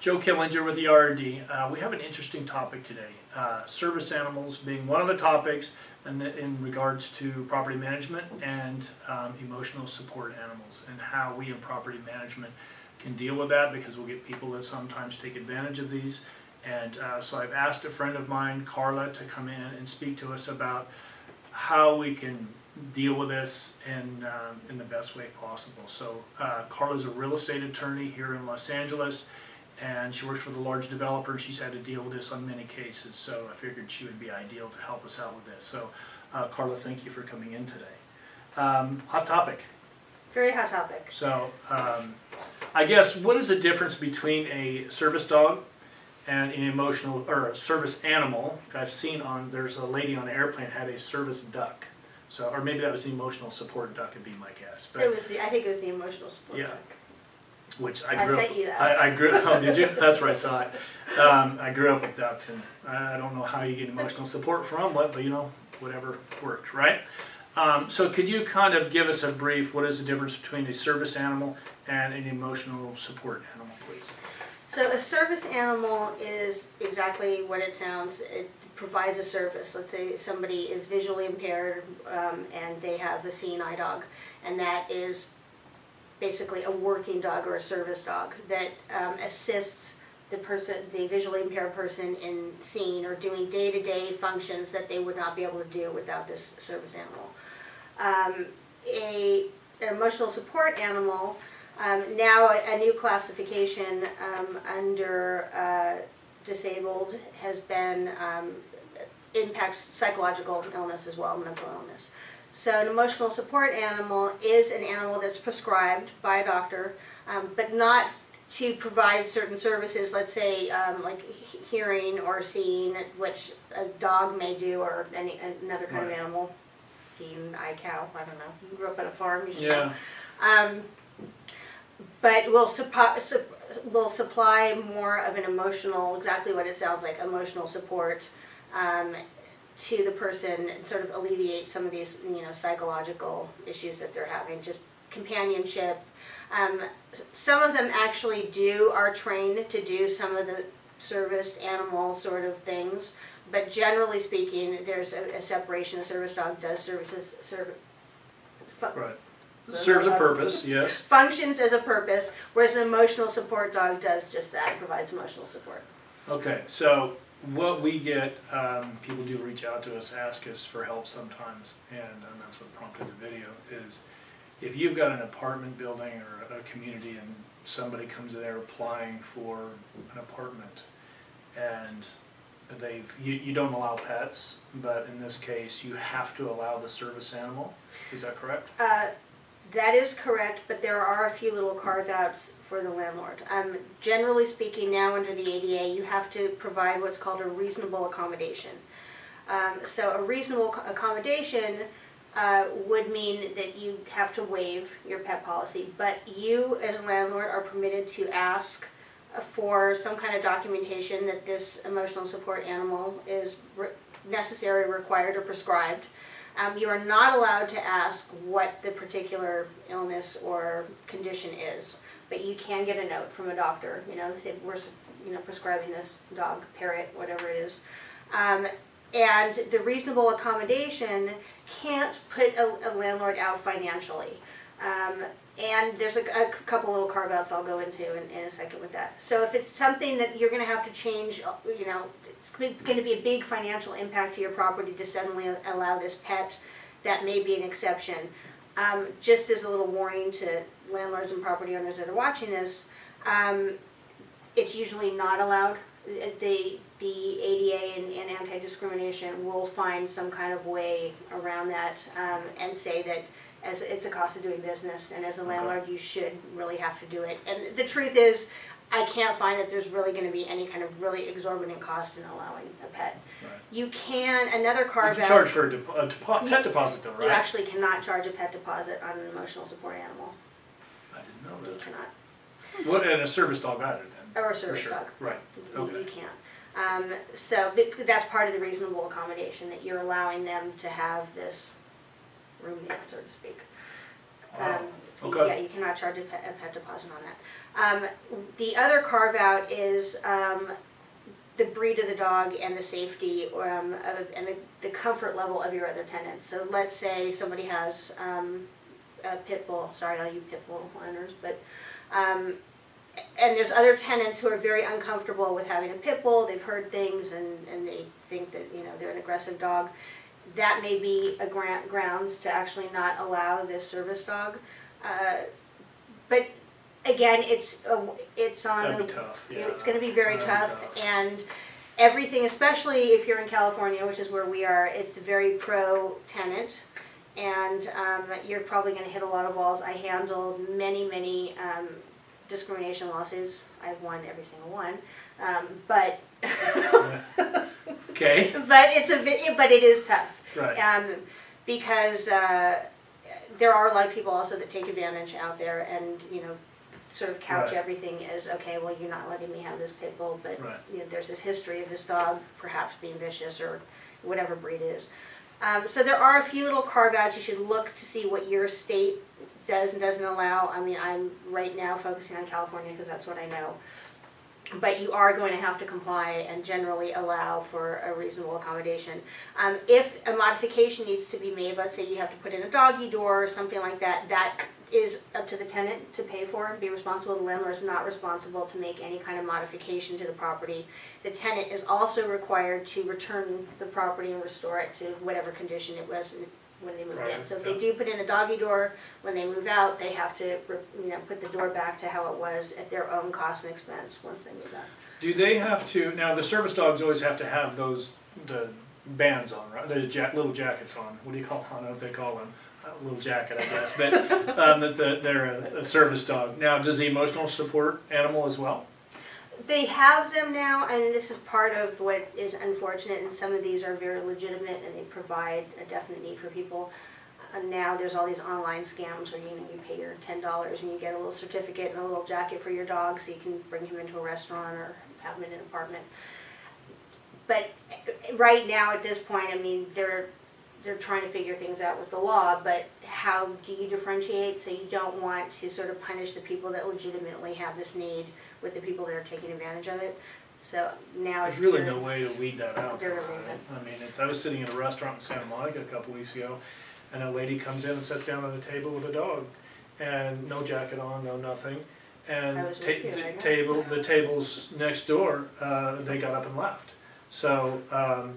Joe Killinger with the RD. We have an interesting topic today. Service animals being one of the topics in regards to property management and emotional support animals, and how we in property management can deal with that, because we'll get people that sometimes take advantage of these. And so I've asked a friend of mine, Carla, to come in and speak to us about how we can deal with this in the best way possible. So Carla's a real estate attorney here in Los Angeles, and she works with a large developer, and she's had to deal with this on many cases, so I figured she would be ideal to help us out with this. So Carla, thank you for coming in today. Hot topic. Very hot topic. So I guess, what is the difference between a service dog and an emotional, or a service animal? I've seen there's a lady on the airplane had a service duck. So, or maybe that was the emotional support duck, would be my guess. But, I think it was the emotional support duck. Which I sent you that. I grew up, oh, did you? That's where I saw it. I grew up with ducks, and I don't know how you get emotional support from what, but you know, whatever works, right? So could you kind of give us a brief, what is the difference between a service animal and an emotional support animal, please? So a service animal is exactly what it sounds. It provides a service. Let's say somebody is visually impaired and they have a seeing eye dog, and that is basically a working dog or a service dog that assists the visually impaired person in seeing or doing day-to-day functions that they would not be able to do without this service animal. An emotional support animal, now a new classification under disabled has been, impacts psychological illness as well, mental illness. So an emotional support animal is an animal that's prescribed by a doctor, but not to provide certain services, let's say like hearing or seeing, which a dog may do, or another kind of animal, seeing, eye cow, I don't know. You grew up on a farm, you should know. But will supply more of an emotional, exactly what it sounds like, emotional support to the person, and sort of alleviate some of these, psychological issues that they're having, just companionship. Some of them actually are trained to do some of the serviced animal sort of things, but generally speaking, there's a separation. A service dog does serves a purpose, yes. Functions as a purpose, whereas an emotional support dog does just that, provides emotional support. Okay, so what we get, people do reach out to us, ask us for help sometimes, and that's what prompted the video, is if you've got an apartment building or a community and somebody comes there applying for an apartment, and you don't allow pets, but in this case you have to allow the service animal, is that correct? That is correct, but there are a few little carve-outs for the landlord. Generally speaking, now under the ADA, you have to provide what's called a reasonable accommodation. So a reasonable accommodation would mean that you have to waive your pet policy, but you as a landlord are permitted to ask for some kind of documentation that this emotional support animal is necessary, required, or prescribed. You are not allowed to ask what the particular illness or condition is, but you can get a note from a doctor, that we're prescribing this dog, parrot, whatever it is. And the reasonable accommodation can't put a landlord out financially. And there's a couple little carve-outs I'll go into in a second with that. So if it's something that you're going to have to change, it's going to be a big financial impact to your property to suddenly allow this pet, that may be an exception. Just as a little warning to landlords and property owners that are watching this, it's usually not allowed. The ADA and anti-discrimination will find some kind of way around that, and say that as it's a cost of doing business, and as a landlord you should really have to do it. And the truth is, I can't find that there's really going to be any kind of really exorbitant cost in allowing a pet. Right. You can, another carve-out. You can charge for a pet deposit though, right? You actually cannot charge a pet deposit on an emotional support animal. I didn't know that. You cannot. What, and a service dog either then? Or a service dog. Right. Okay. You can't. So that's part of the reasonable accommodation, that you're allowing them to have this room there, so to speak. Wow. Okay. Yeah, you cannot charge a pet deposit on that. The other carve out is the breed of the dog and the safety and the comfort level of your other tenants. So let's say somebody has a pit bull. Sorry, all you pit bull owners, but and there's other tenants who are very uncomfortable with having a pit bull. They've heard things and they think that they're an aggressive dog. That may be a grounds to actually not allow this service dog. But again, it's on. That'd be tough. Yeah. It's going to be very That'd tough, be and everything, especially if you're in California, which is where we are, it's very pro tenant, and you're probably going to hit a lot of walls. I handled many discrimination lawsuits. I've won every single one, but Okay. but it is tough. Right. Because there are a lot of people also that take advantage out there and sort of couch Right. everything as, okay, well, you're not letting me have this pit bull, but Right. there's this history of this dog perhaps being vicious or whatever breed it is. So there are a few little carve outs. You should look to see what your state does and doesn't allow. I mean, I'm right now focusing on California because that's what I know. But you are going to have to comply and generally allow for a reasonable accommodation. If a modification needs to be made, let's say you have to put in a doggy door or something like that, that is up to the tenant to pay for and be responsible. The landlord is not responsible to make any kind of modification to the property. The tenant is also required to return the property and restore it to whatever condition it was when they moved in. Right, So if yeah. they do put in a doggy door, when they move out, they have to put the door back to how it was at their own cost and expense once they move out. Do they have to, now the service dogs always have to have the bands on, right? The little jackets on. What do you call, I don't know if they call them, a little jacket, I guess, but they're a service dog. Now, does the emotional support animal as well? They have them now, and this is part of what is unfortunate, and some of these are very legitimate and they provide a definite need for people. And now there's all these online scams where you pay your $10 and you get a little certificate and a little jacket for your dog so you can bring him into a restaurant or have him in an apartment. But right now at this point, I mean, they're trying to figure things out with the law, but how do you differentiate? So you don't want to sort of punish the people that legitimately have this need with the people that are taking advantage of it. So now There's really no way to weed that out. There though, isn't. right? I mean, I was sitting in a restaurant in Santa Monica a couple weeks ago, and a lady comes in and sits down at a table with a dog, and no jacket on, no nothing. And I was with you, I know. the tables next door, they got up and left. So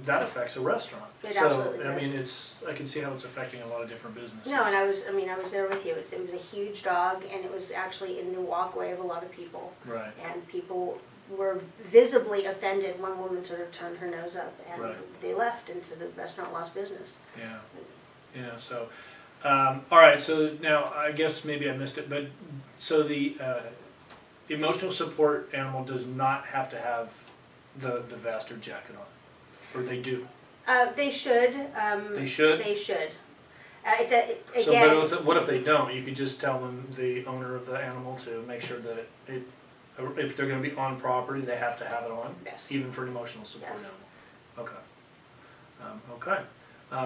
that affects a restaurant. It So absolutely I does. mean, I can see how it's affecting a lot of different businesses. No, and I was there with you. It was a huge dog, and it was actually in the walkway of a lot of people. Right. And people were visibly offended. One woman sort of turned her nose up, and Right. they left, and so the restaurant lost business. Yeah. Yeah. So, all right. So now I guess maybe I missed it, but so the emotional support animal does not have to have the vest or jacket on, or they do. They should. They should? They should. So, Again, but what if they don't? You could just tell them, the owner of the animal, to make sure that if they're going to be on property, they have to have it on, yes. even for an emotional support Yes. animal. Okay.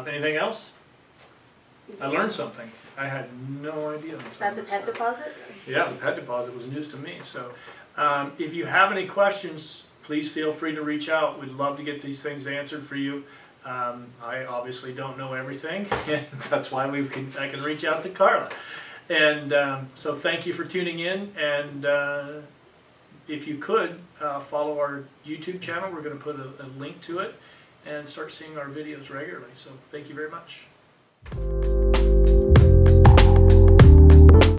Anything else? I learned something. I had no idea. About the pet deposit? Yeah, the pet deposit was news to me. So, if you have any questions, please feel free to reach out. We'd love to get these things answered for you. I obviously don't know everything, and that's why I can reach out to Carla. And so thank you for tuning in, and if you could, follow our YouTube channel. We're going to put a link to it and start seeing our videos regularly. So thank you very much.